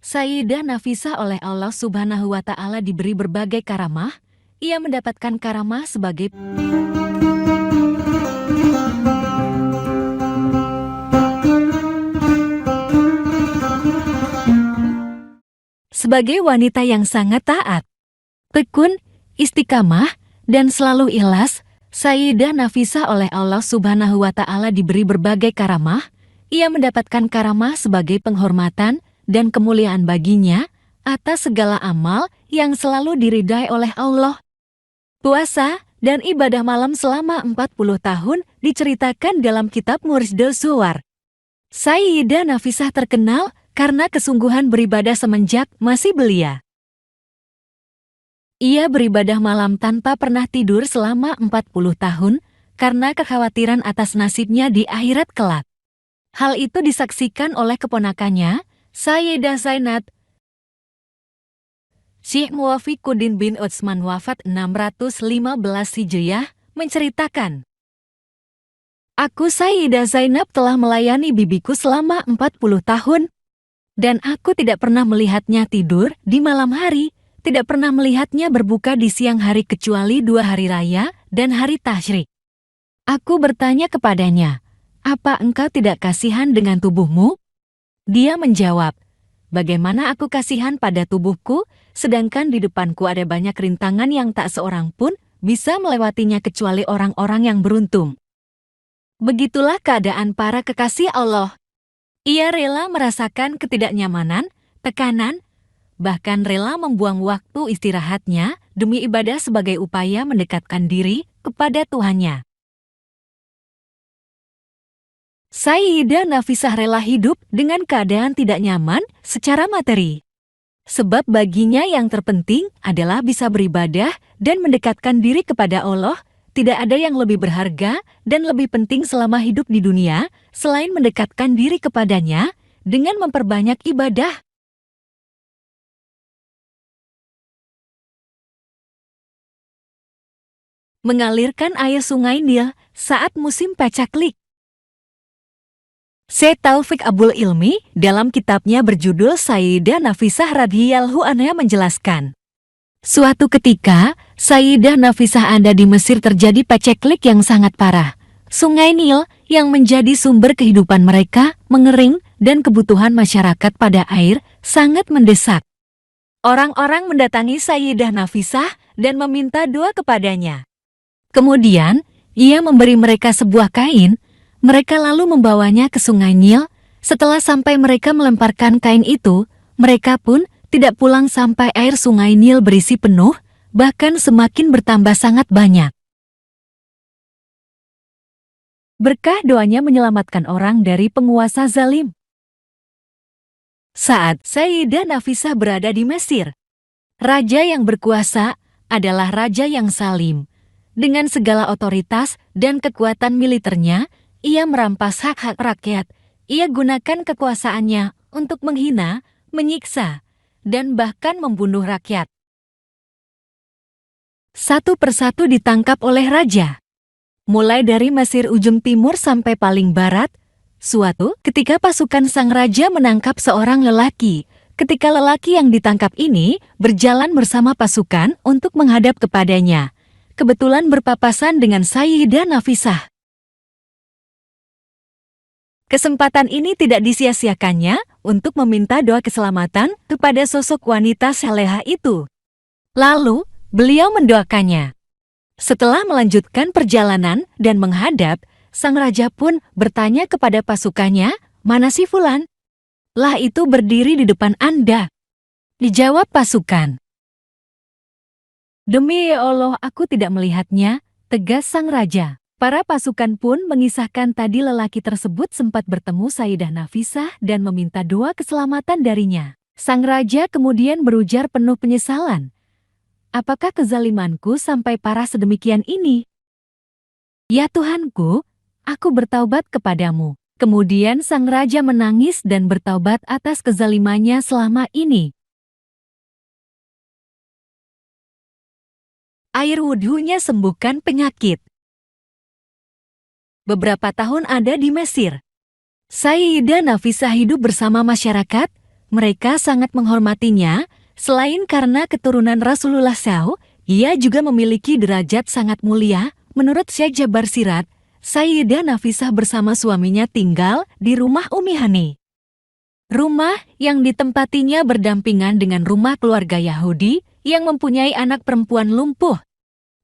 Sayyidah Nafisah oleh Allah Subhanahu wa Ta'ala diberi berbagai karamah. Ia mendapatkan karamah sebagai wanita yang sangat taat, tekun, istiqamah, dan selalu ikhlas. Sayyidah Nafisah oleh Allah Subhanahu wa Ta'ala diberi berbagai karamah. Ia mendapatkan karamah sebagai penghormatan dan kemuliaan baginya atas segala amal yang selalu diridai oleh Allah. Puasa dan ibadah malam selama 40 tahun diceritakan dalam kitab Mursyidus Suwar. Sayyidah Nafisah terkenal karena kesungguhan beribadah semenjak masih belia. Ia beribadah malam tanpa pernah tidur selama 40 tahun karena kekhawatiran atas nasibnya di akhirat kelak. Hal itu disaksikan oleh keponakannya, Sayyidah Zainab. Syekh Muwafiquddin bin Utsman wafat 615 Hijriah menceritakan, "Aku Sayyidah Zainab telah melayani bibiku selama 40 tahun. Dan aku tidak pernah melihatnya tidur di malam hari, tidak pernah melihatnya berbuka di siang hari kecuali 2 hari raya dan hari tasyrik. Aku bertanya kepadanya, 'Apa engkau tidak kasihan dengan tubuhmu?' Dia menjawab, 'Bagaimana aku kasihan pada tubuhku, sedangkan di depanku ada banyak rintangan yang tak seorang pun bisa melewatinya kecuali orang-orang yang beruntung.' Begitulah keadaan para kekasih Allah. Ia rela merasakan ketidaknyamanan, tekanan, bahkan rela membuang waktu istirahatnya demi ibadah sebagai upaya mendekatkan diri kepada Tuhannya. Sayyidah Nafisah rela hidup dengan keadaan tidak nyaman secara materi. Sebab baginya yang terpenting adalah bisa beribadah dan mendekatkan diri kepada Allah. Tidak ada yang lebih berharga dan lebih penting selama hidup di dunia selain mendekatkan diri kepadanya dengan memperbanyak ibadah. Mengalirkan air sungai Nil saat musim pacaklik. Syekh Taufik Abul Ilmi dalam kitabnya berjudul Sayyidah Nafisah radhiyallahu anha menjelaskan, suatu ketika, Sayyidah Nafisah ada di Mesir terjadi paceklik yang sangat parah. Sungai Nil yang menjadi sumber kehidupan mereka mengering dan kebutuhan masyarakat pada air sangat mendesak. Orang-orang mendatangi Sayyidah Nafisah dan meminta doa kepadanya. Kemudian, ia memberi mereka sebuah kain. Mereka lalu membawanya ke Sungai Nil. Setelah sampai mereka melemparkan kain itu, mereka pun tidak pulang sampai air Sungai Nil berisi penuh, bahkan semakin bertambah sangat banyak. Berkah doanya menyelamatkan orang dari penguasa zalim. Saat Sayyidah Nafisah berada di Mesir, raja yang berkuasa adalah raja yang zalim. Dengan segala otoritas dan kekuatan militernya, ia merampas hak-hak rakyat. Ia gunakan kekuasaannya untuk menghina, menyiksa, dan bahkan membunuh rakyat. Satu persatu ditangkap oleh raja. Mulai dari Mesir ujung timur sampai paling barat, suatu ketika pasukan sang raja menangkap seorang lelaki. Ketika lelaki yang ditangkap ini berjalan bersama pasukan untuk menghadap kepadanya, kebetulan berpapasan dengan Sayyidah Nafisah. Kesempatan ini tidak disia-siakannya untuk meminta doa keselamatan kepada sosok wanita saleha itu. Lalu, beliau mendoakannya. Setelah melanjutkan perjalanan dan menghadap, sang raja pun bertanya kepada pasukannya, "Mana si Fulan?" "Lah itu berdiri di depan Anda." Dijawab pasukan. "Demi Allah aku tidak melihatnya," tegas sang raja. Para pasukan pun mengisahkan tadi lelaki tersebut sempat bertemu Sayyidah Nafisah dan meminta doa keselamatan darinya. Sang raja kemudian berujar penuh penyesalan, "Apakah kezalimanku sampai parah sedemikian ini? Ya Tuhanku, aku bertaubat kepadamu." Kemudian sang raja menangis dan bertaubat atas kezalimannya selama ini. Air wudhunya sembuhkan penyakit. Beberapa tahun ada di Mesir. Sayyidah Nafisah hidup bersama masyarakat. Mereka sangat menghormatinya, selain karena keturunan Rasulullah SAW, ia juga memiliki derajat sangat mulia. Menurut Syekh Jabar Sirat, Sayyidah Nafisah bersama suaminya tinggal di rumah Ummi Hani. Rumah yang ditempatinya berdampingan dengan rumah keluarga Yahudi yang mempunyai anak perempuan lumpuh.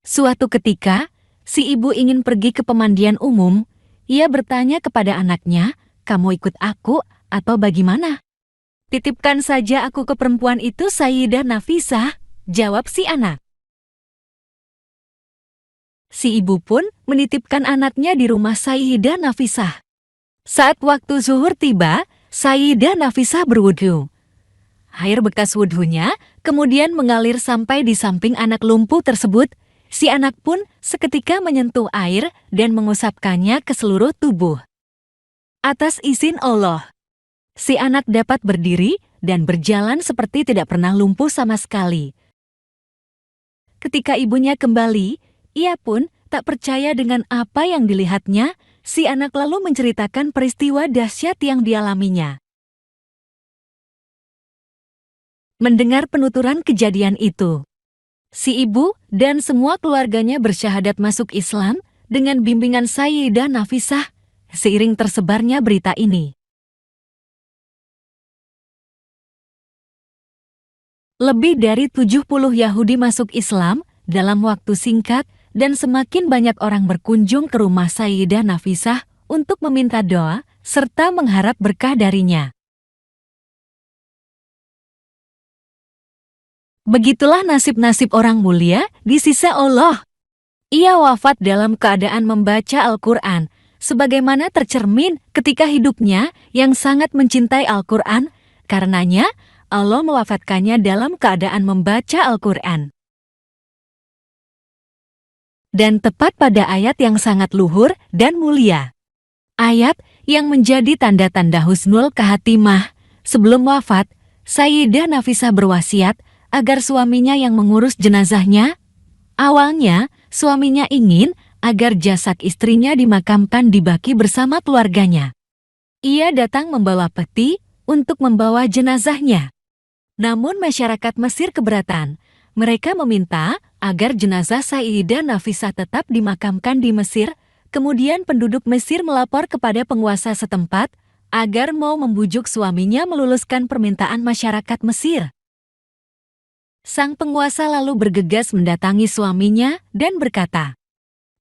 Suatu ketika, si ibu ingin pergi ke pemandian umum. Ia bertanya kepada anaknya, "Kamu ikut aku atau bagaimana?" "Titipkan saja aku ke perempuan itu, Sayyidah Nafisah," jawab si anak. Si ibu pun menitipkan anaknya di rumah Sayyidah Nafisah. Saat waktu zuhur tiba, Sayyidah Nafisah berwudhu. Air bekas wudhunya kemudian mengalir sampai di samping anak lumpuh tersebut. Si anak pun seketika menyentuh air dan mengusapkannya ke seluruh tubuh. Atas izin Allah, si anak dapat berdiri dan berjalan seperti tidak pernah lumpuh sama sekali. Ketika ibunya kembali, ia pun tak percaya dengan apa yang dilihatnya. Si anak lalu menceritakan peristiwa dahsyat yang dialaminya. Mendengar penuturan kejadian itu, si ibu dan semua keluarganya bersyahadat masuk Islam dengan bimbingan Sayyidah Nafisah. Seiring tersebarnya berita ini, lebih dari 70 Yahudi masuk Islam dalam waktu singkat dan semakin banyak orang berkunjung ke rumah Sayyidah Nafisah untuk meminta doa serta mengharap berkah darinya. Begitulah nasib-nasib orang mulia di sisi Allah. Ia wafat dalam keadaan membaca Al-Quran, sebagaimana tercermin ketika hidupnya yang sangat mencintai Al-Quran. Karenanya, Allah mewafatkannya dalam keadaan membaca Al-Quran. Dan tepat pada ayat yang sangat luhur dan mulia. Ayat yang menjadi tanda-tanda husnul khatimah. Sebelum wafat, Sayyidah Nafisah berwasiat agar suaminya yang mengurus jenazahnya. Awalnya, suaminya ingin agar jasad istrinya dimakamkan di baki bersama keluarganya. Ia datang membawa peti untuk membawa jenazahnya. Namun masyarakat Mesir keberatan. Mereka meminta agar jenazah Sayyidah Nafisah tetap dimakamkan di Mesir. Kemudian penduduk Mesir melapor kepada penguasa setempat agar mau membujuk suaminya meluluskan permintaan masyarakat Mesir. Sang penguasa lalu bergegas mendatangi suaminya dan berkata,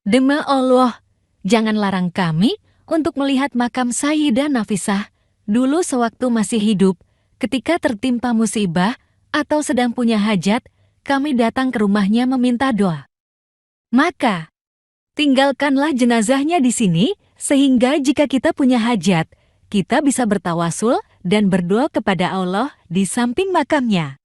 "Demi Allah, jangan larang kami untuk melihat makam Sayyidah Nafisah dulu sewaktu masih hidup. Ketika tertimpa musibah atau sedang punya hajat, kami datang ke rumahnya meminta doa. Maka, tinggalkanlah jenazahnya di sini, sehingga jika kita punya hajat, kita bisa bertawasul dan berdoa kepada Allah di samping makamnya."